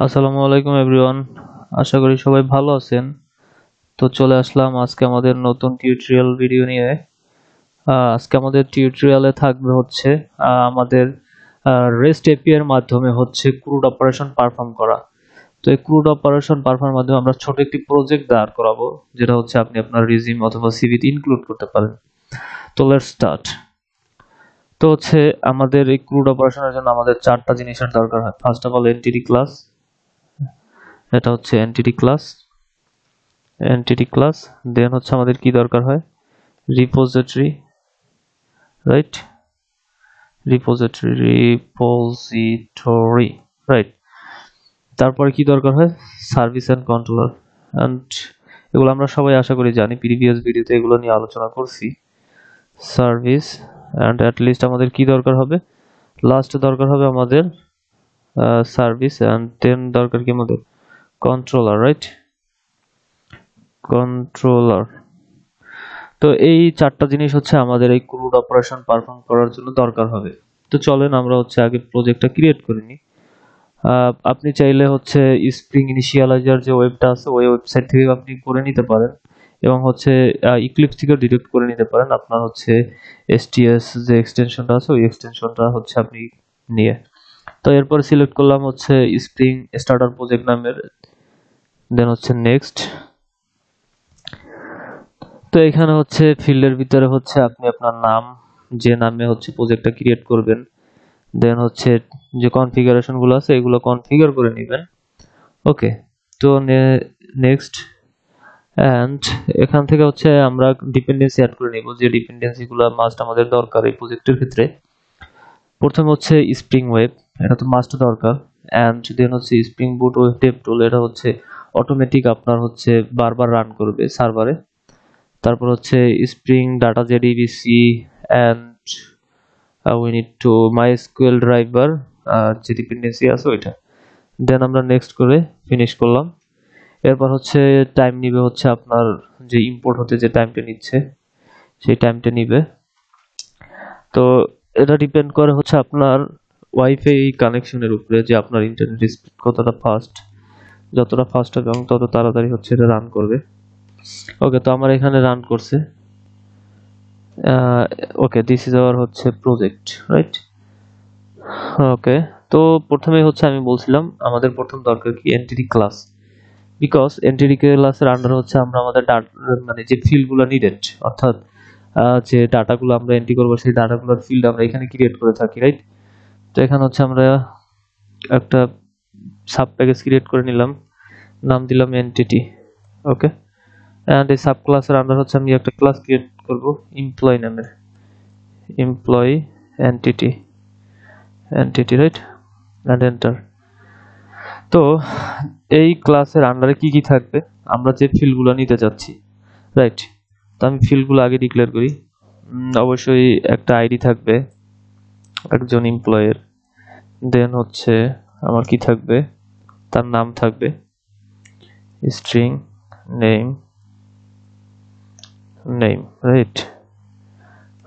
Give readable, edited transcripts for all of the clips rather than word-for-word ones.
আসসালামু আলাইকুম এভরিওয়ান। আশা করি সবাই ভালো আছেন। তো চলে আসলাম আজকে আমাদের নতুন টিউটোরিয়াল ভিডিও নিয়ে। আজকে আমাদের টিউটোরিয়ালে থাকবে হচ্ছে আমাদের রেস্ট এপিআই এর মাধ্যমে হচ্ছে ক্রুড অপারেশন পারফর্ম করা। তো এই ক্রুড অপারেশন পারফর্মের মাধ্যমে আমরা ছোট একটি প্রজেক্ট দাঁড় করাবো, যেটা হচ্ছে আপনি আপনার রিজিউম অথবা সিভিতে ইনক্লুড করতে পারেন। তো লেটস স্টার্ট। তো হচ্ছে আমাদের এই ক্রুড অপারেশনের জন্য আমাদের চারটা জিনিসের দরকার হয়। First of all entity class, এটা হচ্ছে এনটিটি ক্লাস। দেন হচ্ছে আমাদের কি দরকার হয়, রিপোজিটরি, রাইট, রিপোজিটরি, রাইট। তারপরে কি দরকার হয়, সার্ভিস এন্ড কন্ট্রোলার। এন্ড এগুলো আমরা সবাই আশা করি জানি, প্রিভিয়াস ভিডিওতে এগুলো নিয়ে আলোচনা করছি। সার্ভিস এন্ড অ্যাট লিস্ট আমাদের কি দরকার হবে, লাস্ট দরকার হবে আমাদের সার্ভিস এন্ড দেন দরকার কি আমাদের কন্ট্রোলার, রাইট, কন্ট্রোলার। তো এই চারটা জিনিস হচ্ছে আমাদের এই ক্রুড অপারেশন পারফর্ম করার জন্য দরকার হবে। তো চলেন আমরা হচ্ছে আগে প্রজেক্টটা ক্রিয়েট করে নিই। আপনি চাইলে হচ্ছে স্প্রিং ইনিশিয়ালাইজার যে ওয়েবটা আছে ওই ওয়েবসাইট থেকে আপনি করে নিতে পারেন, এবং হচ্ছে ইক্লিপস থেকে ডিরেক্ট করে নিতে পারেন। আপনার হচ্ছে এসটিএস যে এক্সটেনশনটা আছে ওই এক্সটেনশনটা হচ্ছে আপনি নিয়ে। তো এরপর সিলেক্ট করলাম হচ্ছে স্প্রিং স্টার্টার প্রজেক্ট নামের, দেন হচ্ছে নেক্সট। তো এখানে হচ্ছে ফিল্ডের ভিতরে হচ্ছে আপনি আপনার নাম, যে নামে হচ্ছে প্রজেক্টটা ক্রিয়েট করবেন, দেন হচ্ছে যে কনফিগারেশন গুলো আছে এগুলো কনফিগার করে নেবেন। ওকে, তো নেক্সট। এন্ড এখান থেকে হচ্ছে আমরা ডিপেন্ডেন্সি অ্যাড করে নিব, যে ডিপেন্ডেন্সি গুলো মাস্ট আমাদের দরকার এই প্রজেক্টের ক্ষেত্রে। প্রথমে হচ্ছে স্প্রিং ওয়েব, এটা তো মাস্ট দরকার। এন্ড দেন হচ্ছে স্প্রিং বুট ওয়েব ডেভ টুল, এটা হচ্ছে অটোমেটিক আপনার হচ্ছে বারবার রান করবে সার্ভারে। তারপর হচ্ছে spring data JDBC and we need to MySQL driver, যে ডিপেন্ডেন্সি আছে ওইটা। দেন আমরা নেক্সট করে ফিনিশ করলাম। এরপর হচ্ছে টাইম নিবে হচ্ছে আপনার যে ইম্পোর্ট হতে যে টাইমটা নিচ্ছে সেই টাইমটা নিবে। তো এটা ডিপেন্ড করে হচ্ছে আপনার ওয়াইফাই কানেকশনের উপরে, যে আপনার ইন্টারনেট স্পিড কতটা ফাস্ট। যতটা ফাস্ট হবে এবং তত তাড়াতাড়ি হচ্ছে এটা রান করবে। ওকে, তো আমার এখানে রান করছে। ওকে, দিস ইজ আওয়ার হচ্ছে প্রজেক্ট, রাইট। ওকে, তো প্রথমে হচ্ছে আমি বলছিলাম আমাদের প্রথম দরকার কি, এন্টিটি ক্লাস। বিকজ এন্টিটি ক্লাসের আন্ডার হচ্ছে আমরা আমাদের মানে যে ফিল্ডগুলো নিডেড, অর্থাৎ যে ডাটাগুলো আমরা এন্ট্রি করবো সেই ডাটাগুলোর ফিল্ড আমরা এখানে ক্রিয়েট করে থাকি, রাইট। তো এখানে হচ্ছে আমরা একটা সাব প্যাকেজ ক্রিয়েট করে নিলাম, নাম দিলাম এন্টিটি। ওকে, এন্ড এই সাব ক্লাসের আন্ডার হচ্ছে আমি একটা ক্লাস ক্রিয়েট করব এমপ্লয়ি নামের, employee entity, right, and enter. তো এই ক্লাসের আন্ডারে কি কি থাকবে, আমরা যে ফিল্ডগুলো নিতে যাচ্ছি, রাইট। তো আমি ফিল্ডগুলো আগে ডিক্লেয়ার করি। অবশ্যই একটা আইডি থাকবে একজন এমপ্লয়ের, দেন হচ্ছে আমার কি থাকবে, তার নাম থাকবে, স্ট্রিং নেম, রাইট।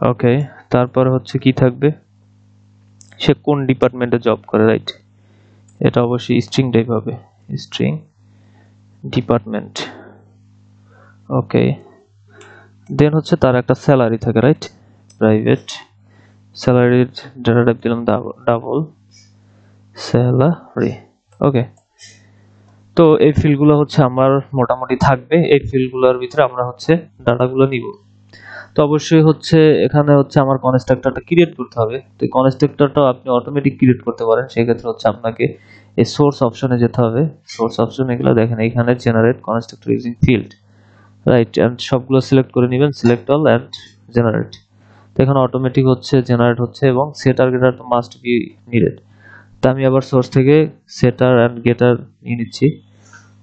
ওকে, তারপর হচ্ছে কি থাকবে, সে কোন ডিপার্টমেন্টে জব করে, রাইট। এটা অবশ্যই স্ট্রিং টাইপ হবে, স্ট্রিং ডিপার্টমেন্ট। ওকে, দেন হচ্ছে তার একটা স্যালারি থাকে, রাইট, প্রাইভেট স্যালারির ডাটা টাইপ দিলাম ডাবল স্যালারি। ওকে, তো এই ফিল্ডগুলো হচ্ছে আমার মোটামুটি থাকবে। এই ফিল্ডগুলোর ভিতরে আমরা হচ্ছে ডাটাগুলো নিব। তো অবশ্যই হচ্ছে এখানে হচ্ছে আমার কনস্ট্রাক্টরটা ক্রিয়েট করতে হবে। তো এই কনস্ট্রাক্টরটাও আপনি অটোমেটিক ক্রিয়েট করতে পারেন, সেই ক্ষেত্রে হচ্ছে আপনাকে এই সোর্স অপশনে যেতে হবে। সোর্স অপশনে গেলে দেখেন এখানে generate constructor using field, right. And সবগুলো সিলেক্ট করে নেবেন, সিলেক্ট অল এন্ড জেনারেট। তো এখানে অটোমেটিক হচ্ছে জেনারেট হচ্ছে, এবং সেটার গেটার তো মাস্ট বি নিডেড। তো আমি আবার সোর্স থেকে সেটার এন্ড গেটার নিয়ে নিচ্ছি।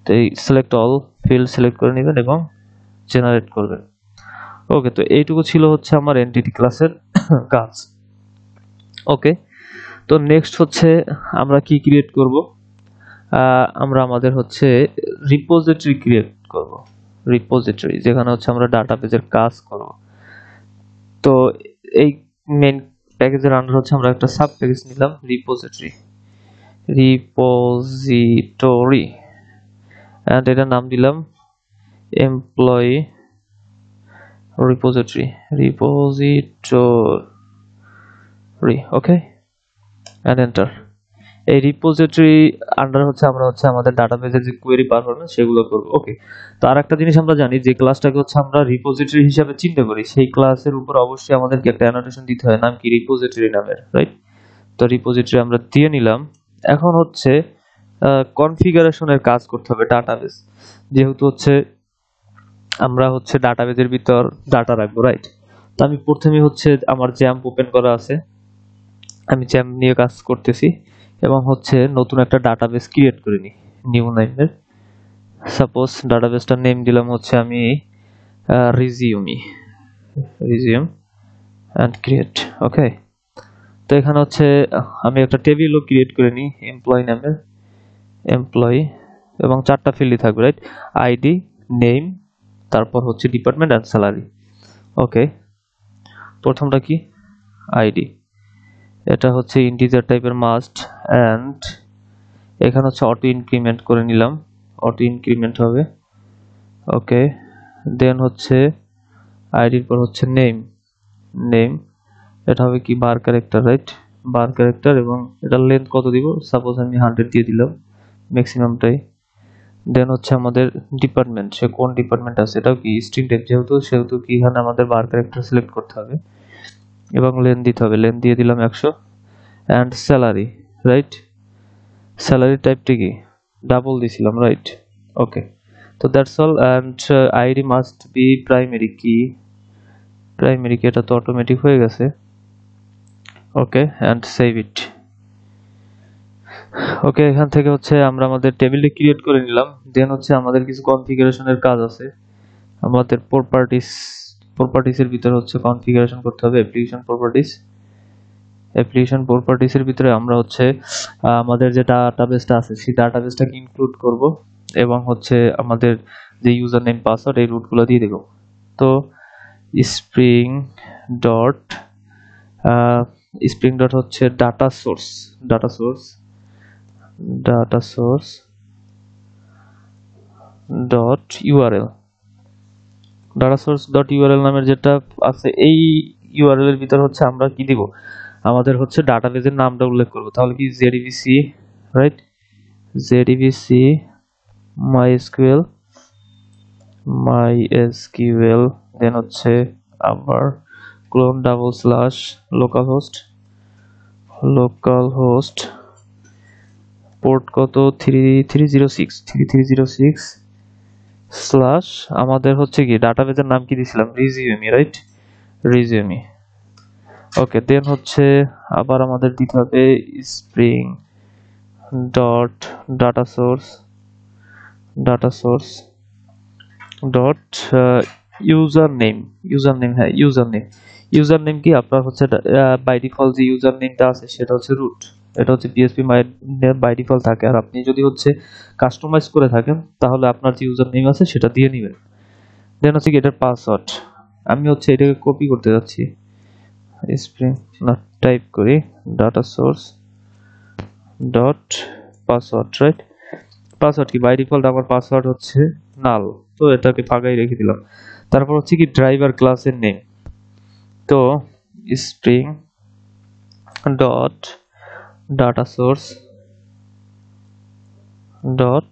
তো এই সিলেক্ট অল ফিল্ড সিলেক্ট করে নেবেন এবং জেনারেট করবেন। ওকে, তো এইটুকু ছিল হচ্ছে আমার এন্টিটি ক্লাসের কাজ। ওকে, তো নেক্সট হচ্ছে আমরা কি ক্রিয়েট করব, আমরা আমাদের হচ্ছে রিপোজিটরি ক্রিয়েট করব, রিপোজিটরি যেখানে হচ্ছে আমরা ডাটাবেজের কাজ করব। তো এই মেইন প্যাকেজের আন্ডার হচ্ছে আমরা একটা সাব প্যাকেজ নিলাম রিপোজিটরি, রিপোজিটরি এন্ড এটা নাম দিলাম employee repository okay and enter. এই রিপোজিটরি আন্ডার হচ্ছে আমরা হচ্ছে আমাদের ডাটাবেজের যে কোয়েরি পারফরম্যান্স সেগুলো করব। ওকে, তো আরেকটা জিনিস আমরা জানি যে ক্লাসটাকে হচ্ছে আমরা রিপোজিটরি হিসাবে চিন্তা করি, সেই ক্লাসের উপর অবশ্যই আমাদেরকে একটা অ্যানোটেশন দিতে হয়, নাম কি রিপোজিটরি নামের, রাইট? তো রিপোজিটরি আমরা দিয়ে নিলাম। এখন হচ্ছে কনফিগারেশনের কাজ করতে হবে ডাটাবেজ, যেহেতু হচ্ছে আমরা হচ্ছে ডাটাবেজের ভিতর ডাটা রাখবো, রাইট? তো আমি প্রথমে হচ্ছে আমার জ্যাম্প ওপেন করা আছে, আমি জ্যাম্প নিয়ে কাজ করতেছি এবং হচ্ছে নতুন একটা ডাটাবেস ক্রিয়েট করে নিই নিউ নেমের। সাপোজ ডাটাবেসটার নেম দিলাম হচ্ছে আমি রিজিউম এন্ড ক্রিয়েট। ওকে, তো এখানে হচ্ছে আমি একটা টেবিলও ক্রিয়েট করে নিই এমপ্লয়ি নামের, এমপ্লয়ি, এবং 4টা ফিল্ডই থাকবে, রাইট? আইডি, নেম, তারপর হচ্ছে ডিপার্টমেন্ট এন্ড স্যালারি। ওকে, প্রথমটা কি আইডি, এটা হচ্ছে ইন্টিজার টাইপের মাস্ট এন্ড এখানে হচ্ছে অটো ইনক্রিমেন্ট করে নিলাম, অটো ইনক্রিমেন্ট হবে। ওকে, দেন হচ্ছে আইডির পর হচ্ছে নেম এটা হবে কি বার ক্যারেক্টার, রাইট? বার ক্যারেক্টার, এবং এটা লেন্থ কত দিব, সাপোজ আমি 100 দিয়ে দিলাম ম্যাক্সিমামটাই। দেন হচ্ছে আমাদের ডিপার্টমেন্ট, সে কোন ডিপার্টমেন্ট আছে, এটাও কি স্ট্রিং টাইপ, সেহেতু কি এখানে আমাদের বার ক্যারেক্টার সিলেক্ট করতে হবে এবং লেন্থ দিতে হবে, লেন্থ দিয়ে দিলাম 100 এন্ড স্যালারি, রাইট? স্যালারি টাইপটা কি ডাবল দিছিলাম, রাইট? ওকে, তো that's all and ID must be primary key এটা তো অটোমেটিক হয়ে গেছে। ওকে এন্ড সেভ ইট। ওকে, এখান থেকে হচ্ছে আমরা আমাদের টেবিলটি ক্রিয়েট করে নিলাম। দেন হচ্ছে আমাদের কিছু কনফিগারেশনের কাজ আছে, আমাদের প্রপার্টিসের ভিতরে হচ্ছে কনফিগারেশন করতে হবে অ্যাপ্লিকেশন প্রপার্টিসের ভিতরে আমরা হচ্ছে আমাদের যে ডাটাবেসটা আছে সেই ডাটাবেসটাকে ইনক্লুড করব এবং হচ্ছে আমাদের যে ইউজার নেম পাসওয়ার্ড এই রুটগুলো দিয়ে দেব। তো স্প্রিং ডট হচ্ছে ডাটা সোর্স ডট ইউআরএল নামের যেটা আছে, এই ইউআরএল এর ভিতর হচ্ছে আমরা কি দিব, আমাদের হচ্ছে ডাটাবেজের নামটা উল্লেখ করব। তাহলে কি JDBC, রাইট? JDBC MySQL দেন হচ্ছে আবার clone double slash localhost port কত 3306 স্ল্যাশ আমাদের হচ্ছে কি ডাটাবেজের নাম কি দিছিলাম, রিজিউমি, রাইট? রিজিউমি। ওকে, দেন হচ্ছে আবার আমাদের দিতে হবে spring dot data source dot user name কি আপনার হচ্ছে বাই ডিফল্ট যে ইউজার নেমটা আছে সেটা হচ্ছে রুট, এটা হচ্ছে PHP বাই ডিফল্ট থাকে, আর আপনি যদি হচ্ছে কাস্টমাইজ করে থাকেন তাহলে আপনার যে ইউজার নেম আছে সেটা দিয়ে নেবেন। দেন হচ্ছে কি এটার পাসওয়ার্ড, আমি হচ্ছে এটাকে কপি করতে যাচ্ছি, স্প্রিং না টাইপ করি data source dot password, right? Password কি বাই ডিফল্ট আমার পাসওয়ার্ড হচ্ছে নাল, তো এটাকে ফাঁকাই রেখে দিলাম। তারপর হচ্ছে কি ড্রাইভার ক্লাসের নেম, তো spring dot data source dot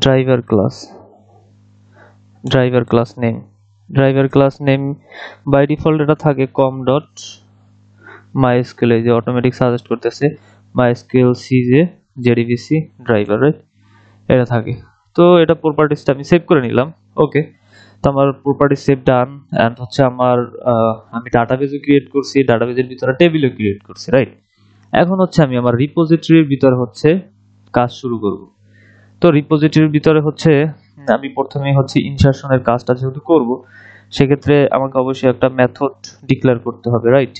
driver class name by default এটা থাকে কম ডট MySQL, এই যে অটোমেটিক সাজেস্ট করতেছে MySQL JDBC ড্রাইভার, রাইট? এটা থাকে। তো এটা প্রপার্টিসটা আমি সেভ করে নিলাম। ওকে, তো আমার প্রপার্টি সেভ ডান এন্ড হচ্ছে আমার আমি ডাটাবেজও ক্রিয়েট করছি, ডাটাবেজের ভিতরে টেবিলও ক্রিয়েট করছি, রাইট? এখন হচ্ছে আমি আমার রিপোজিটরির ভিতরে হচ্ছে কাজ শুরু করব। তো রিপোজিটরির ভিতরে হচ্ছে আমি প্রথমেই হচ্ছে ইনসারশনের কাজটা যেহেতু করব সেক্ষেত্রে আমাকে অবশ্যই একটা মেথড ডিক্লেয়ার করতে হবে, রাইট?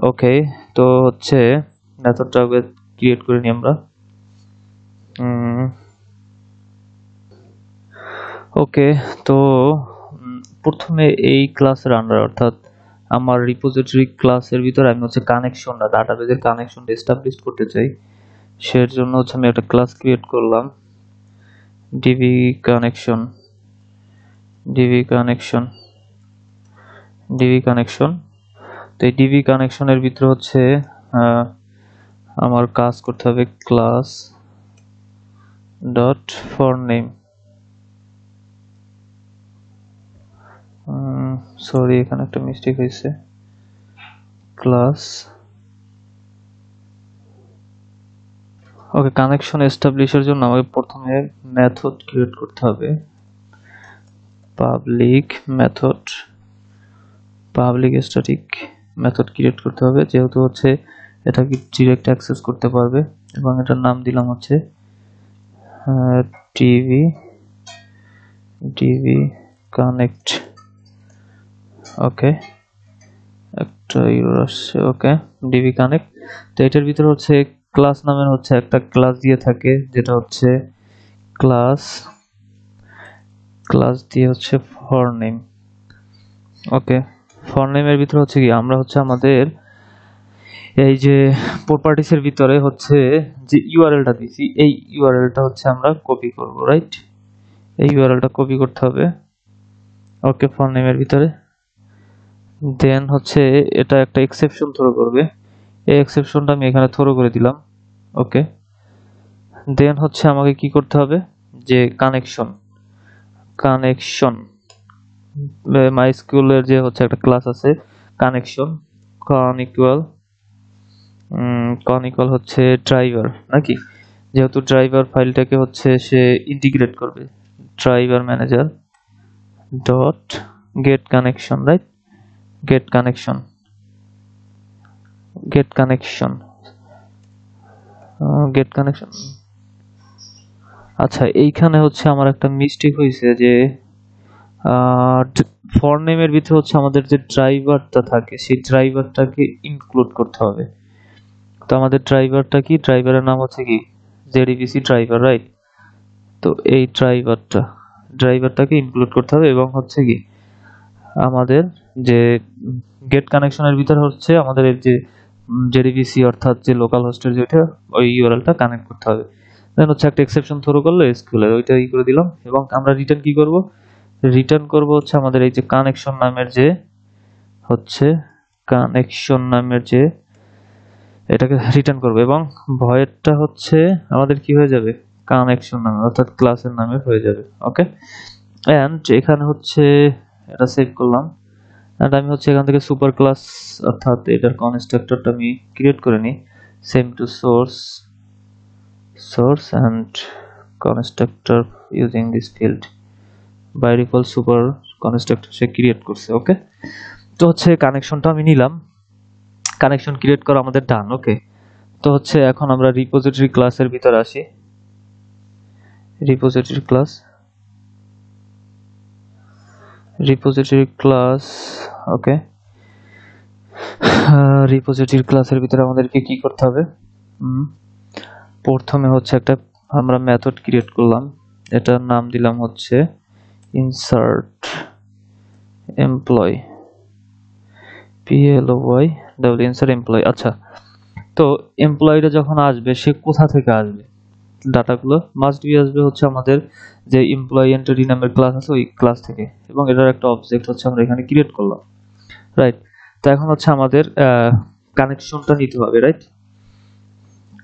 ওকে, তো হচ্ছে মেথডটা ক্রিয়েট করে নিই আমরা। ওকে, তো প্রথমে এই ক্লাসের আন্ডার অর্থাৎ আমার রিপোজিটরি ক্লাসের ভিতরে আমি হচ্ছে কানেকশনটা ডাটাবেজের কানেকশনটা এস্টাবলিশ করতে চাই। সের জন্য হচ্ছে আমি একটা ক্লাস ক্রিয়েট করলাম ডিবি কানেকশন ডিবি কানেকশন। তো এই ডিবি কানেকশনের ভিতরে হচ্ছে আমার কাজ করতে হবে class dot for name. Sorry, এখানে একটা মিস্টেক হয়েছে। ক্লাস ওকে, কানেকশন এস্টাবলিশের জন্য আমাকে প্রথমে মেথড ক্রিয়েট করতে হবে, পাবলিক স্ট্যাটিক মেথড ক্রিয়েট করতে হবে, যেহেতু হচ্ছে এটাকে ডিরেক্ট অ্যাক্সেস করতে পারবে। এবং এটার নাম দিলাম হচ্ছে ডিবি কানেক্ট। ওকে, একটা ইউর আসছে। ওকে, ডিবি কানেক্ট। তো এটার ভিতরে হচ্ছে ক্লাস নামের হচ্ছে একটা ক্লাস দিয়ে থাকে, যেটা হচ্ছে ক্লাস দিয়ে হচ্ছে ফর নেম। ওকে, ফর নেমের ভিতরে হচ্ছে কি আমরা হচ্ছে আমাদের এই যে প্রপার্টিসের ভিতরে হচ্ছে যে ইউআরএলটা দিছি, এই ইউআরএলটা হচ্ছে আমরা কপি করব, রাইট? এই ইউআরএলটা কপি করতে হবে। ওকে, ফর নেমের ভিতরে দেন হচ্ছে এটা একটা এক্সেপশন থ্রো করবে, এই এক্সেপশনটা আমি এখানে থ্রো করে দিলাম। ওকে, দেন হচ্ছে আমাকে কি করতে হবে, যে কানেকশন মাইস্কুলের যে হচ্ছে একটা ক্লাস আছে কানেকশন কন ইকুয়াল হচ্ছে ড্রাইভার, নাকি? যেহেতু ড্রাইভার ফাইলটাকে হচ্ছে সে ইন্টিগ্রেট করবে, driver manager dot get connection, right? Get connection. আচ্ছা, এইখানে হচ্ছে আমার একটা মিস্টেক হয়েছে, যে ফর নেমের ভিতরে হচ্ছে আমাদের যে ড্রাইভারটা থাকে সেই ড্রাইভারটাকে ইনক্লুড করতে হবে। তো আমাদের ড্রাইভারটা কি, ড্রাইভারের নাম হচ্ছে কি জেডিবিসি ড্রাইভার, রাইট? তো এই ড্রাইভারটাকে ইনক্লুড করতে হবে। এবং হচ্ছে কি আমাদের যে গেট কানেকশনের ভিতরে হচ্ছে আমাদের এই যে জেডিবিসি অর্থাৎ যে লোকাল হোস্টের যেটা, ওই ইউআরএলটা কানেক্ট করতে হবে। দেন হচ্ছে একটা এক্সেপশন থ্রো করলো এসকিউএল, ওইটা করে দিলাম। এবং আমরা রিটার্ন কি করব, হচ্ছে আমাদের এই যে কানেকশন নামের যে এটাকে রিটার্ন করবে। এবং ভয়েডটা হচ্ছে আমাদের কি হয়ে যাবে, কানেকশন নামে অর্থাৎ ক্লাসের নামে হয়ে যাবে। ওকে, এন্ড এখানে হচ্ছে এটা সেভ করলাম। এন্ড আমি হচ্ছে এখান থেকে সুপার ক্লাস অর্থাৎ এটার কনস্ট্রাক্টরটা আমি ক্রিয়েট করে নিই, same to source and constructor using this field by default super constructor সে ক্রিয়েট করছে। ওকে, তো হচ্ছে কানেকশনটা আমি নিলাম, কানেকশন ক্রিয়েট করা আমাদের ডান। ওকে, তো হচ্ছে এখন আমরা রিপোজিটরি ক্লাসের ভিতরে আসি, রিপোজিটরি ক্লাস। ওকে, রিপোজিটরি ক্লাসের ভিতরে আমাদেরকে কি করতে হবে, প্রথমে হচ্ছে একটা আমরা মেথড ক্রিয়েট করলাম, এটার নাম দিলাম হচ্ছে ইনসার্ট এমপ্লয়, ইনসার্ট এমপ্লয়। আচ্ছা, তো এমপ্লয়িটা যখন আসবে সে কোথা থেকে আসবে, ডাটাগুলো মাস্ট বি আসবে হচ্ছে আমাদের যে এমপ্লয়ি এন্ট্রি নামের ক্লাস আছে ওই ক্লাস থেকে। এবং এটার একটা অবজেক্ট হচ্ছে আমরা এখানে ক্রিয়েট করলাম, রাইট? তো এখন হচ্ছে আমাদের কানেকশনটা নিতে হবে, রাইট?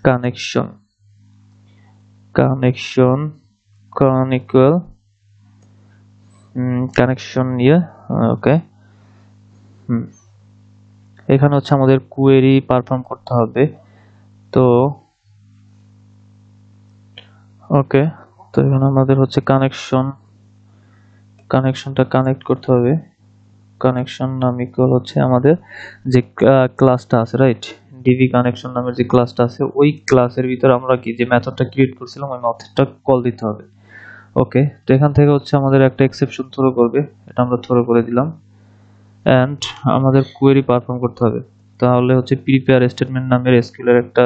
কানেকশন ইকুয়াল কানেকশন নিয়ে। ওকে, এখানে হচ্ছে আমাদের কোয়েরি পারফর্ম করতে হবে। তো ওকে, তো এখানে আমাদের হচ্ছে কানেকশনটা কানেক্ট করতে হবে। কানেকশন নাম ইকুয়াল হচ্ছে আমাদের যে ক্লাসটা আছে, রাইট? ডিবি কানেকশন নামের যে ক্লাসটা আছে ওই ক্লাসের ভিতরে আমরা কি যে মেথডটা ক্রিয়েট করছিলাম ওই মেথডটা কল দিতে হবে। ওকে, তো এখান থেকে হচ্ছে আমাদের একটা এক্সেপশন থ্রো করবে, এটা আমরা থ্রো করে দিলাম। এন্ড আমাদের কোয়েরি পারফর্ম করতে হবে, তাহলে হচ্ছে প্রিপেয়ার স্টেটমেন্ট নামের এসকিউএল এর একটা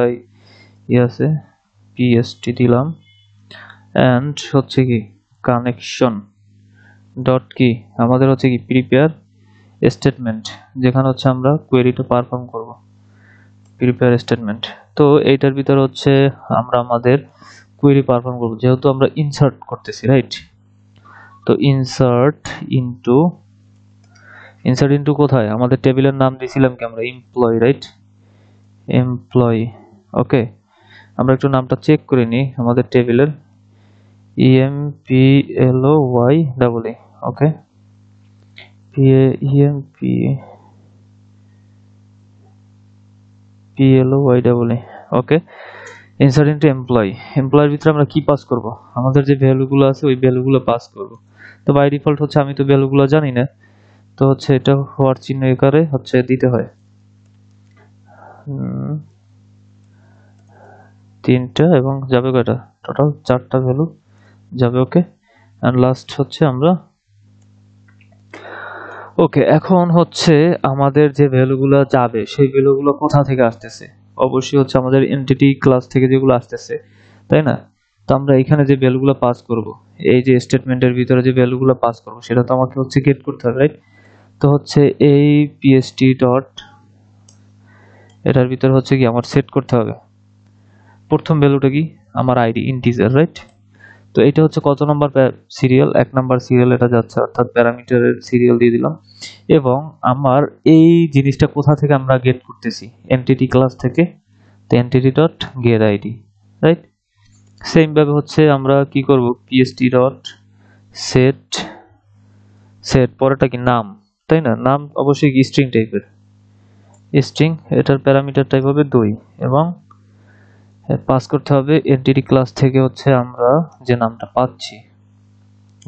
আছে, পিএসটি দিলাম। এন্ড হচ্ছে কি কানেকশন ডট কি আমাদের হচ্ছে কি প্রিপেয়ার স্টেটমেন্ট, যেখানে হচ্ছে আমরা কোয়েরিটা পারফর্ম করব, প্রিপেয়ার স্টেটমেন্ট। তো এইটার ভিতরে হচ্ছে আমরা আমাদের কোয়েরি পারফর্ম করব, যেহেতু আমরা ইনসার্ট করতেছি, রাইট? তো ইনসার্ট ইনটু কোথায়? আমাদের টেবিলের নাম দিয়েছিলাম কি আমরা? Employee, right? এমপ্লয়ি। ওকে, আমরা একটু নামটা চেক করে নিই আমাদের টেবিলের। EMPLOY double E। ওকে, EMPLOY ডাবল E। ওকে, ইনসার্ট ইনটু এমপ্লয়ি। এমপ্লয়ের ভিতরে আমরা কি পাস করব? আমাদের যে ভ্যালুগুলো আছে ওই ভ্যালুগুলো পাস করব। তো বাই ডিফল্ট হচ্ছে আমি তো ভ্যালুগুলো জানি না, তো হচ্ছে এটা হওয়ার চিহ্ন আকারে হচ্ছে দিতে হয়। 3টা এবং যাবে কয়টা? টোটাল 4টা ভ্যালু যাবে। ওকে, এন্ড লাস্ট হচ্ছে আমরা ওকে। এখন হচ্ছে আমাদের যে ভ্যালুগুলো যাবে সেই ভ্যালুগুলো কোথা থেকে আসতেছে? অবশ্যই হচ্ছে আমাদের এন্টিটি ক্লাস থেকে যেগুলো আসতেছে, তাই না? তো আমরা এখানে যে ভ্যালুগুলো পাস করব, এই যে স্টেটমেন্টের ভিতরে যে ভ্যালুগুলো পাস করব সেটা তো আমাকে হচ্ছে গেট করতে হবে, রাইট? তো হচ্ছে এই pst ডট এটার ভিতরে হচ্ছে কি আমার সেট করতে হবে প্রথম ভ্যালুটা কি? আমার আইডি ইন্টিজার, রাইট? তো এটা হচ্ছে কত নাম্বার সিরিয়াল? 1 নাম্বার সিরিয়াল এটা যাচ্ছে, অর্থাৎ প্যারামিটারের সিরিয়াল দিয়ে দিলাম। এবং আমার এই জিনিসটা কোথা থেকে আমরা গেট করতেছি? এন্টিটি ক্লাস থেকে। তো entity dot gate ID, right? Same ভাবে হচ্ছে আমরা কি করব? pst ডট সেট পরেরটা কি? নাম, তাই না? নাম অবশ্যই স্ট্রিং টাইপের, স্ট্রিং। এটার প্যারামিটার টাইপ হবে 2 এবং পাস করতে হবে এন্টিটি ক্লাস থেকে হচ্ছে আমরা যে নামটা পাচ্ছি,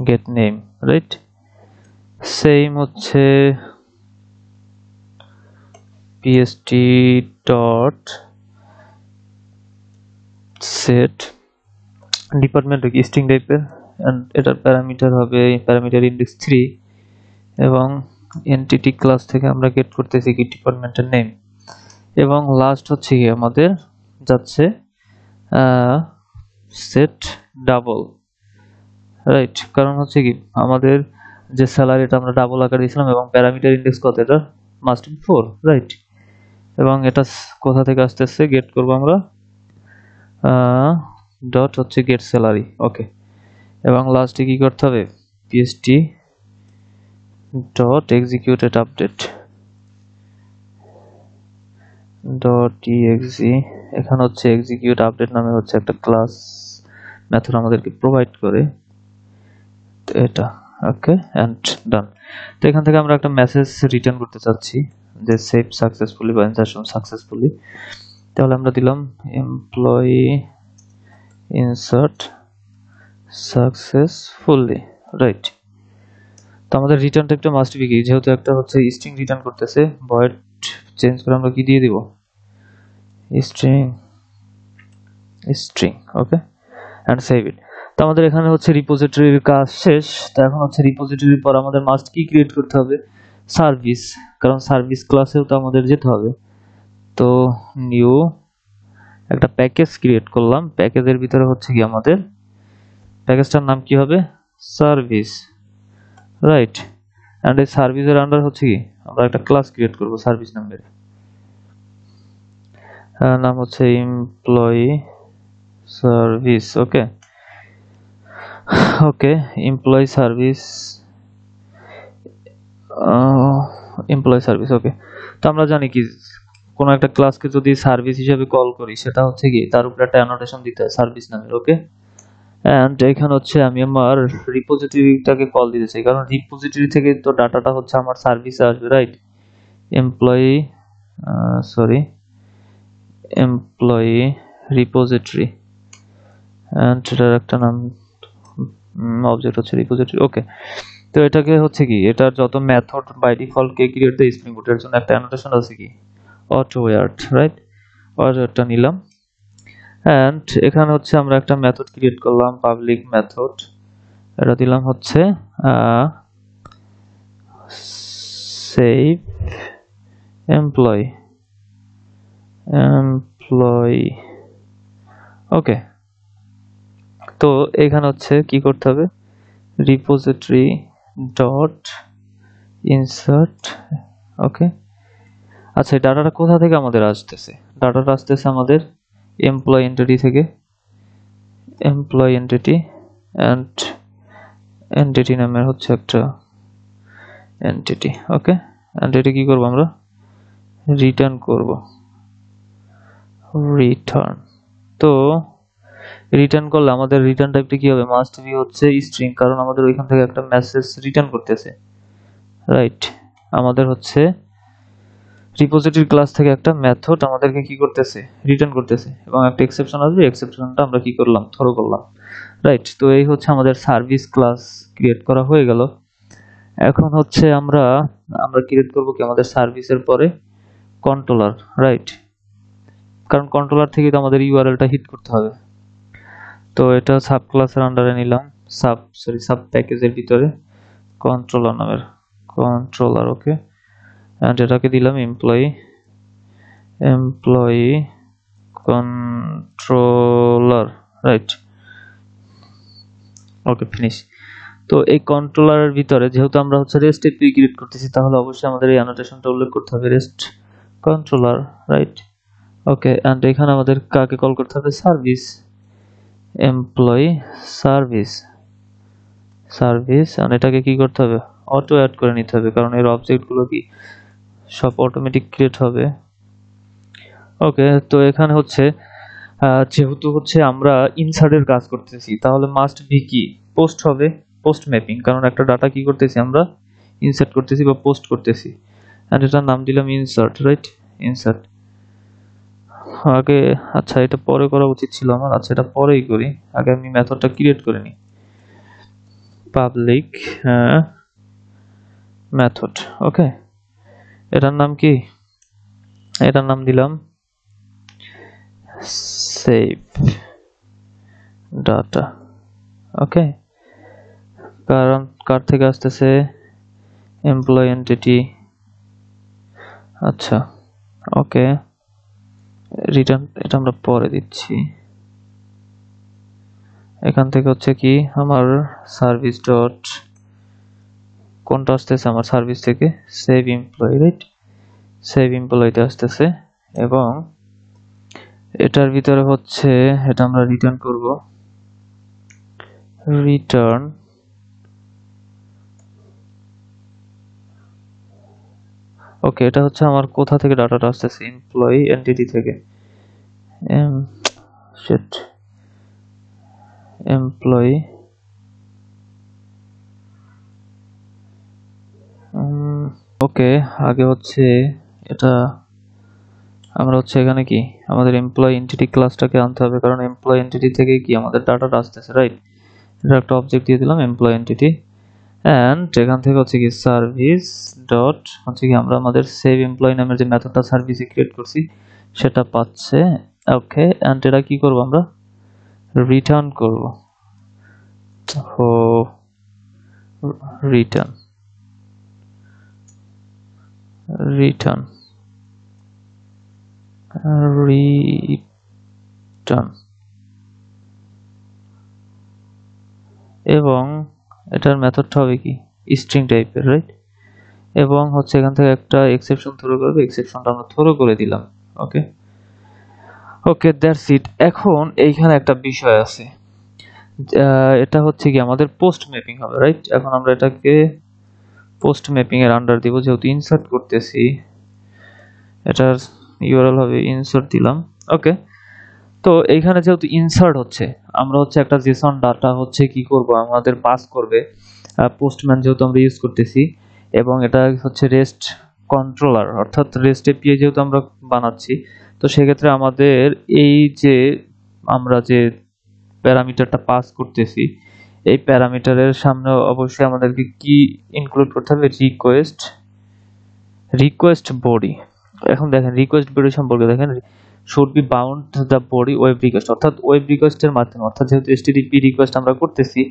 গেট নেম, রাইট? সেম হচ্ছে pst ডট সেট ডিপার্টমেন্ট কি স্ট্রিং টাইপের, এন্ড এটার প্যারামিটার হবে প্যারামিটার ইনডেক্স 3 এবং এন্টিটি ক্লাস থেকে আমরা গেট করতেছি কি? ডিপার্টমেন্টের নেম। এবং লাস্ট হচ্ছে কি আমাদের যাচ্ছে সেট ডাবল, রাইট? কারণ হচ্ছে কি আমাদের যে স্যালারিটা আমরা ডাবল আকারে দিয়েছিলাম এবং প্যারামিটার ইনডেক্স কত? এটা মাস্ট বি 4, রাইট? এবং এটা কোথা থেকে আসতেছে? গেট করব আমরা ডট হচ্ছে গেট স্যালারি। ওকে, এবং লাস্টে কি করতে হবে? pst dot executed update dot exe। এখানে হচ্ছে এক্সিকিউট আপডেট নামে হচ্ছে একটা ক্লাস মেথড আমাদেরকে প্রোভাইড করে, তো এটা। ওকে, এন্ড ডান। তো এখান থেকে আমরা একটা মেসেজ রিটার্ন করতে চাচ্ছি যে সেভ সাকসেসফুলি বা ইনসারশন সাকসেসফুলি। তাহলে আমরা দিলাম এমপ্লয়ি ইনসার্ট সাকসেসফুলি, রাইট? তো আমাদের রিটার্ন টাইপটা মাস্ট বি কি? যেহেতু একটা হচ্ছে স্ট্রিং রিটার্ন করতেছে, ভয়েড চেঞ্জ করে আমরা কি দিয়ে দিব? String. Okay, and save it. তো আমাদের এখানে হচ্ছে রিপোজিটরির কাজ শেষ। তো এখন হচ্ছে রিপোজিটরির পর আমাদের মাস্ট কি ক্রিয়েট করতে হবে? সার্ভিস, কারণ সার্ভিস ক্লাসেও তো আমাদের যেতে হবে। তো নিউ একটা প্যাকেজ ক্রিয়েট করলাম, প্যাকেজের ভিতরে হচ্ছে কি আমাদের প্যাকেজটার নাম কি হবে? Service, right? এন্ড এই সার্ভিসের আন্ডার হচ্ছে কি আমরা একটা ক্লাস ক্রিয়েট করব সার্ভিস নামের, নাম হচ্ছে এমপ্লয়ি সার্ভিস। ওকে, এমপ্লয়ি সার্ভিস, ওকে। তো আমরা জানি কি কোন একটা ক্লাসকে যদি সার্ভিস হিসেবে কল করি সেটা হচ্ছে কি তার উপরে একটা অ্যানোটেশন দিতে হয় সার্ভিস নামের। ওকে, এন্ড এখানে হচ্ছে আমি আমার রিপোজিটরিটাকে কল দিতে চাই, কারণ রিপোজিটরি থেকে তো ডাটাটা হচ্ছে আমার সার্ভিসে আসবে, right? Employee employee repository, and এটার একটা নাম অবজেক্ট হচ্ছে রিপোজিটরি। ওকে, তো এটাকে হচ্ছে কি এটার যত মেথড বাই ডিফল্ট কে ক্রিয়েট দ্য স্প্রিং বুট এর জন্য একটা অ্যানোটেশন আছে কি অটো ওয়ার্ড, রাইট? অটোটা নিলাম এন্ড এখানে হচ্ছে আমরা একটা মেথড ক্রিয়েট করলাম পাবলিক মেথড, এটা দিলাম হচ্ছে সেভ এমপ্লয়ি। ওকে, তো এখানে হচ্ছে কি করতে হবে? Repository dot insert. ওকে, আচ্ছা, এই ডাটাটা কোথা থেকে আমাদের আসতেছে? ডাটাটা আসতেছে আমাদের এমপ্লয় এন্টিটি থেকে এমপ্লয় এন্টিটি অ্যান্ড এন্টিটি নামের হচ্ছে একটা এন্টিটি। ওকে, এন্টিটি কি করব আমরা রিটার্ন করব রিটার্ন। তো রিটার্ন করলে আমাদের রিটার্ন টাইপটা কি হবে মাস্ট বি হচ্ছে স্ট্রিং, কারণ আমাদের ওইখান থেকে একটা মেসেজ রিটার্ন করতেছে, রাইট। আমাদের হচ্ছে রিপোজিটরি ক্লাস থেকে একটা মেথড আমাদেরকে কি করতেছে রিটার্ন করতেছে, এবং একটা এক্সেপশন আসবে, এক্সেপশনটা আমরা কি করলাম থ্রো করলাম, রাইট। তো এই হচ্ছে আমাদের সার্ভিস ক্লাস ক্রিয়েট করা হয়ে গেল। এখন হচ্ছে আমরা ক্রিয়েট করব কি আমাদের সার্ভিসের পরে কন্ট্রোলার, রাইট, কারণ কন্ট্রোলার থেকে তো আমাদের ইউআরএলটা হিট করতে হবে। তো এটা সাব ক্লাসের আন্ডারে নিলাম, সাব প্যাকেজের ভিতরে কন্ট্রোলার নামের কন্ট্রোলার। ওকে, এন্ড এটাকে দিলাম এমপ্লয়ি কন্ট্রোলার, রাইট। ওকে, ফিনিশ। তো এই কন্ট্রোলারের ভিতরে যেহেতু আমরা হচ্ছে রেস্ট এপিআই ক্রিয়েট করতেছি, তাহলে অবশ্যই আমাদের এই অ্যানোটেশনটা উল্লেখ করতে হবে, rest controller, right. Okay, and এখানে আমাদের কাকে কল করতে হবে সার্ভিস, এমপ্লয়ি সার্ভিস, এন্ড এটাকে কি করতে হবে অটো অ্যাড করে নিতে হবে, কারণ এর অবজেক্টগুলো কি সব অটোমেটিক ক্রিয়েট হবে। ওকে, তো এখানে হচ্ছে যেহেতু হচ্ছে আমরা ইনসার্টের কাজ করতেছি, তাহলে মাস্ট বি কি পোস্ট হবে, পোস্ট ম্যাপিং, কারণ একটা ডাটা কি করতেছি আমরা ইনসার্ট করতেছি বা পোস্ট করতেছি, এন্ড এটার নাম দিলাম ইনসার্ট, রাইট, ইনসার্ট। আগে আচ্ছা এটা পরে করা উচিত ছিল আমার, আচ্ছা এটা পরেই করি, আগে আমি মেথডটা ক্রিয়েট করে নিই। পাবলিক মেথড, ওকে, এটার নাম কি, এটার নাম দিলাম সেভ ডাটা। ওকে, কারণ কার থেকে আসতেছে এমপ্লয় এন্টিটি, আচ্ছা। ওকে, রিটার্ন এটা আমরা পরে দিচ্ছি। এখান থেকে হচ্ছে কি আমার সার্ভিস ডট কোনটা আসতেছে আমার সার্ভিস থেকে সেভ এমপ্লয়, রাইট, সেভ এমপ্লয়তে আসতেছে, এবং এটার ভিতরে হচ্ছে এটা আমরা রিটার্ন করব রিটার্ন ওকে, এটা হচ্ছে আমার কোথা থেকে ডাটাটা আসতেছে এমপ্লয়ি এন্টিটি থেকে, এমপ্লয়ি ওকে। আগে হচ্ছে এটা আমরা হচ্ছে এখানে কি আমাদের এমপ্লয়ি এন্টিটি ক্লাসটাকে আনতে হবে, কারণ এমপ্লয়ি এন্টিটি থেকে কি আমাদের ডাটাটা আসতেছে, রাইট। এটা একটা অবজেক্ট দিয়ে দিলাম এমপ্লয়ি এন্টিটি, এন্ড এখান থেকে হচ্ছে কি সার্ভিস ডট হচ্ছে কি আমরা আমাদের সেভ এমপ্লয়ি নামের যে মেথডটা সার্ভিসে ক্রিয়েট করছি সেটা পাচ্ছে। ওকে, এন্ড এটা কি করব আমরা রিটার্ন করব, ও রিটার্ন এবং এটার মেথডটা হবে কি স্ট্রিং টাইপের, রাইট, এবং হচ্ছে এখান থেকে একটা এক্সেপশন থ্রো করবে, এক্সেপশনটা আমরা থ্রো করে দিলাম। ওকে ওকে, দ্যাটস ইট। এখন এইখানে একটা বিষয় আছে, এটা হচ্ছে কি আমাদের পোস্ট ম্যাপিং হবে, রাইট। এখন আমরা এটাকে পোস্ট ম্যাপিং এর আন্ডার দিব, যেহেতু ইনসার্ট করতেছি এটার ইউআরএল হবে ইনসার্ট দিলাম। ওকে, তো এইখানে যেহেতু ইনসার্ট হচ্ছে আমরা হচ্ছে একটা জেসন ডাটা হচ্ছে কি করব আমাদের পাস করবে, পোস্টম্যান যেহেতু আমরা ইউজ করতেছি, এবং এটা হচ্ছে রেস্ট কন্ট্রোলার অর্থাৎ রেস্ট এপিআই যেহেতু আমরা বানাচ্ছি, তো সেক্ষেত্রে আমাদের এই যে আমরা যে প্যারামিটারটা পাস করতেছি এই প্যারামিটারের সামনে অবশ্যই আমাদেরকে কি ইনক্লুড করতে হবে রিকোয়েস্ট বডি। এখন দেখেন রিকোয়েস্ট বডি সম্পর্কে দেখেন should be bound the body web request, অর্থাৎ ওয়েব রিকোয়েস্টের মাধ্যমে, অর্থাৎ যেহেতু HTTP রিকোয়েস্ট আমরা করতেছি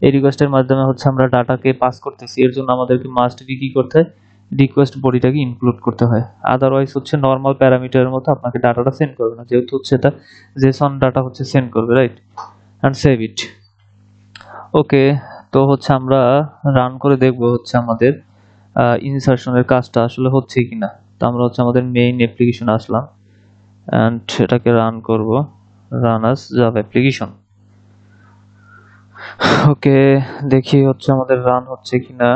এই রিকোয়েস্টের মাধ্যমে হচ্ছে আমরা ডাটাকে পাস করতেছি, এর জন্য আমাদেরকে মাস্ট বি কি করতে হয় রিকোয়েস্ট বডিটাকে ইনক্লুড করতে হয়, আদারওয়াইজ হচ্ছে নর্মাল প্যারামিটারের মতো আপনাকে ডাটাটা সেন্ড করবে না, যেহেতু হচ্ছে এটা জেসন ডাটা হচ্ছে সেন্ড করবে, রাইট, এন্ড সেভ ইট। ওকে, তো হচ্ছে আমরা রান করে দেখবো হচ্ছে আমাদের ইনসারশনের কাজটা আসলে হচ্ছে কিনা। তো আমরা হচ্ছে আমাদের মেইন অ্যাপ্লিকেশন আসলাম এন্ড এটাকে রান করব, রান আস জাভা অ্যাপ্লিকেশন। ওকে, দেখি হচ্ছে আমাদের রান হচ্ছে কিনা।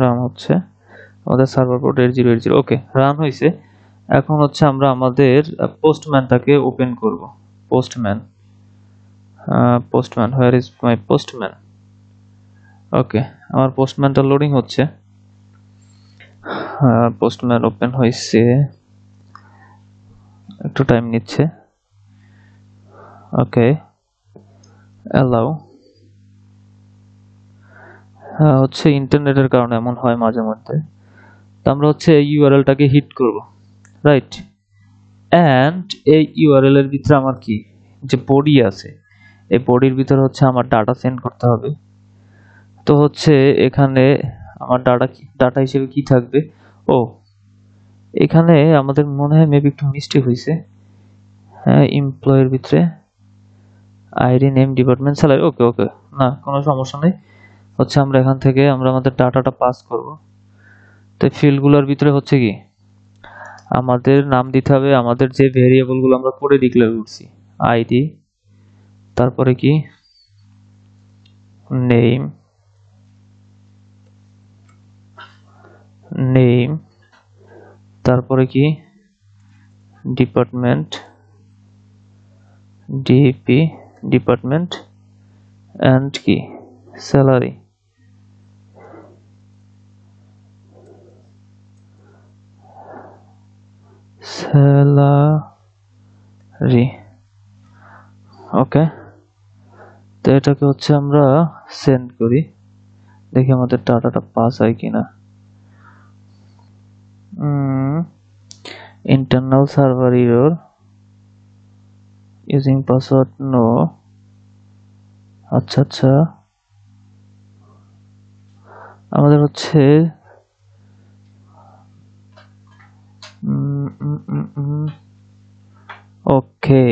রান হচ্ছে আমাদের সার্ভার পোর্ট 8080। ওকে, রান হয়েছে। এখন হচ্ছে আমরা আমাদের পোস্টম্যানটাকে ওপেন করব। Postman, postman, where is my postman? Okay, আমার পোস্টম্যানটা লোডিং হচ্ছে। পোস্টম্যান ওপেন হয়েছে, একটু টাইম নিচ্ছে। Okay, allow. হচ্ছে ইন্টারনেটের কারণে এমন হয় মাঝে মধ্যে। তো আমরা হচ্ছে এই ইউআরএলটাকে হিট করব, রাইট? অ্যান্ড এই ইউআরএল এর ভিতরে আমার কি যে বডি আছে, এই বডির ভিতরে হচ্ছে আমার ডাটা সেন্ড করতে হবে। তো হচ্ছে এখানে আমার ডাটা হিসেবে কি থাকবে? ও, এখানে আমাদের মনে হয় মেবি একটু মিস্টেক হয়েছে। হ্যাঁ, এমপ্লয়ের ভিতরে আইডি, নেম, ডিপার্টমেন্ট, স্যালারি। ওকে ওকে, না কোনো সমস্যা নেই। হচ্ছে আমরা এখান থেকে আমরা আমাদের ডাটাটা পাস করব। তো ফিল্ডগুলোর ভিতরে হচ্ছে কি আমাদের নাম দিতে হবে আমাদের যে ভেরিয়েবলগুলো আমরা করে ডিক্লেয়ার করছি। আইডি, তারপরে কি নেম, নেম, তারপরে কি ডিপার্টমেন্ট, ডিপি, ডিপার্টমেন্ট, এন্ড কি স্যালারি। স্যালারি, ওকে। তো এটাকে হচ্ছে আমরা সেন্ড করি, দেখি আমাদের ডাটাটা পাস হয় কিনা। Internal server error, using password no. আচ্ছা আচ্ছা, আমাদের হচ্ছে okay,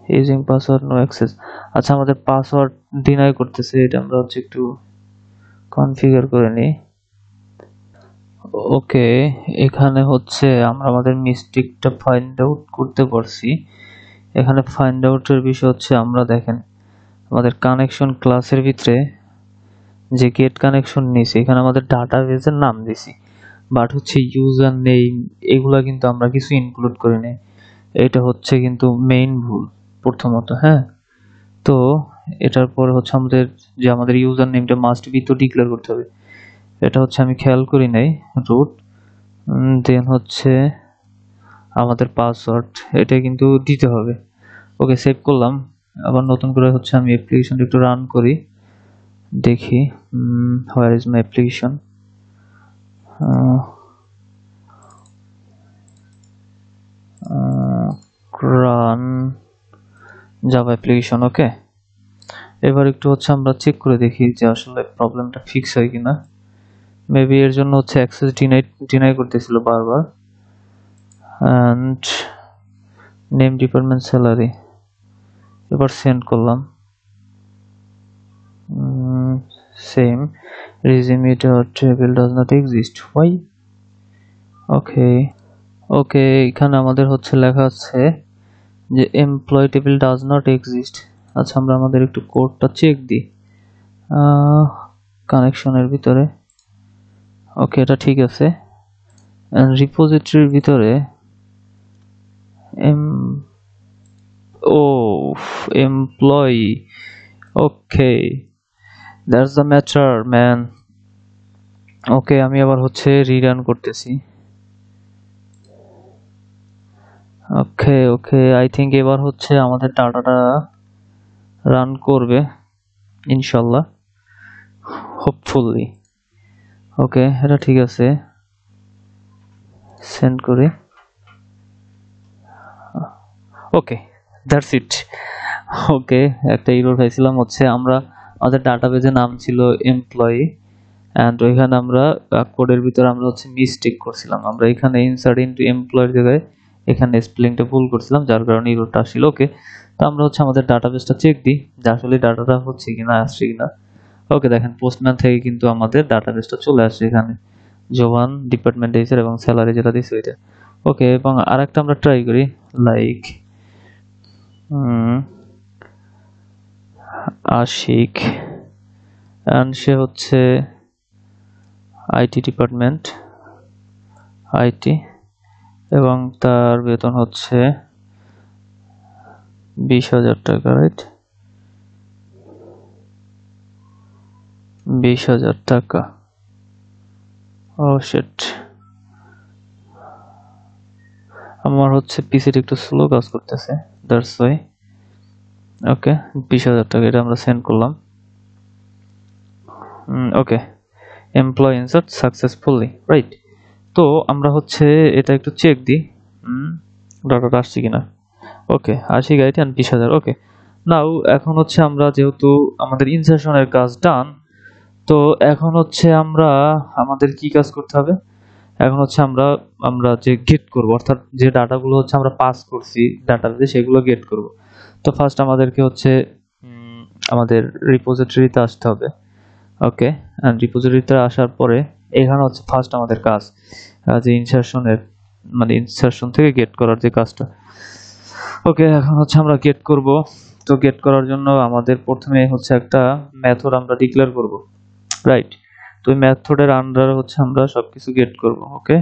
using password no access. আচ্ছা, আমাদের পাসওয়ার্ড ডিনাই করতেছে, এটা আমরা হচ্ছে একটু কনফিগার করে নিই। ওকে, এখানে হচ্ছে আমরা আমাদের মিস্টেকটা ফাইন্ড আউট করতে পারছি। এখানে ফাইন্ড আউটের বিষয় হচ্ছে আমরা দেখেন আমাদের কানেকশন ক্লাসের ভিতরে যে গেট কানেকশন নিয়েছি, এখানে আমাদের ডাটাবেসের নাম দিছি, বাট হচ্ছে ইউজার নেম এগুলা কিন্তু আমরা কিছু ইনক্লুড করি নাই। এটা হচ্ছে কিন্তু মেইন ভুল প্রথমত। হ্যাঁ, তো এটার পরে হচ্ছে আমাদের যে আমাদের ইউজার নেমটা মাস্ট বি তো ডিক্লেয়ার করতে হবে, এটা হচ্ছে আমি খেয়াল করি নাই। রুট, দেন হচ্ছে আমাদের পাসওয়ার্ড, এটা কিন্তু দিতে হবে। ওকে, সেভ করলাম। আবার নতুন করে হচ্ছে আমি অ্যাপ্লিকেশনটা একটু রান করি, দেখি where is my application. Run java application. Okay, এবার একটু হচ্ছে আমরা চেক করে দেখি যে আসলে প্রবলেমটা ফিক্স হয় কিনা। মেবি এর জন্য হচ্ছে অ্যাক্সেস ডিনাই করতেছিল বারবার। অ্যান্ড নেম, ডিপার্টমেন্ট, স্যালারি, এবার সেন্ড করলাম। Same resume table does not exist, why? Okay okay, এখানে আমাদের হচ্ছে লেখা আছে যে employee table does not exist. আচ্ছা, আমরা আমাদের একটু কোডটা চেক দিই কানেকশনের ভিতরে। ওকে, এটা ঠিক আছে। রিপোজিটরির ভিতরে employee, okay, that's the matter man. Okay, আমি আবার হচ্ছে রিরান করতেছি। ওকে ওকে, আই থিঙ্ক এবার হচ্ছে আমাদের ডাটাটা রান করবে ইনশাল্লাহ, হোপফুলি। ওকে, এটা ঠিক আছে, সেন্ড করি। ওকে, দ্যাটস ইট। ওকে, একটা এরর পাইছিলাম হচ্ছে আমরা আমাদের ডাটাবেজে নাম ছিল এমপ্লয়ি, অ্যান্ড ওইখানে আমরা কোডের ভিতরে আমরা হচ্ছে মিস্টেক করছিলাম, আমরা এখানে ইনসার্ট ইনটু এমপ্লয়ের জায়গায় এখানে স্পেলিংটা ভুল করছিলাম, যার কারণে এররটা আসছিল। ওকে, তো আমরা হচ্ছে আমাদের ডাটাবেসটা চেক দিই যে আসলে ডাটাটা হচ্ছে কিনা, আসছে কিনা। ওকে, দেখেন পোস্টম্যান থেকে কিন্তু আমাদের ডাটাবেসটা চলে আসছে, এখানে জোবান, ডিপার্টমেন্ট এইচআর এবং স্যালারি যেটা দিছে ওইটা। ওকে, এবং আরেকটা আমরা ট্রাই করি, লাইক আশিক, অ্যান্ড সে হচ্ছে আইটি ডিপার্টমেন্ট, আইটি, এবং তার বেতন হচ্ছে 20,000 টাকা, রাইট? 20,000 টাকা। ও শিট, আমার হচ্ছে পিসিটা একটু স্লো কাজ করতেছে, দ্যাটস ওয়াই। ওকে, 20,000 টাকা, এটা আমরা সেন্ড করলাম। ওকে, এমপ্লয় ইনসার্ট সাকসেসফুলি, রাইট? তো আমরা হচ্ছে এটা একটু চেক দিই, ডাটাটা আসছে কিনা। ওকে, 80 গাইড অ্যান্ড 20,000। ওকে, নাও এখন হচ্ছে আমরা যেহেতু আমাদের ইনসার্শনের কাজ ডান, তো এখন হচ্ছে আমরা আমাদের কি কাজ করতে হবে? এখন হচ্ছে আমরা যে গেট করব, অর্থাৎ যে ডাটাগুলো হচ্ছে আমরা পাস করছি ডাটাতে, সেগুলো গেট করব। তো ফার্স্ট আমাদেরকে হচ্ছে আমাদের রিপোজিটরিতে আসতে হবে। ওকে, এন্ড রিপোজিটরিতে আসার পরে এখানে হচ্ছে ফার্স্ট আমাদের কাজ যে ইনসারশনের, মানে ইনসারশন থেকে গেট করার যে কাজটা। ওকে, এখন হচ্ছে আমরা গেট করব। তো গেট করার জন্য আমাদের প্রথমে হচ্ছে একটা মেথড আমরা ডিক্লেয়ার করব, রাইট? তো ওই মেথডের আন্ডারে হচ্ছে আমরা সবকিছু গেট করব। ওকে,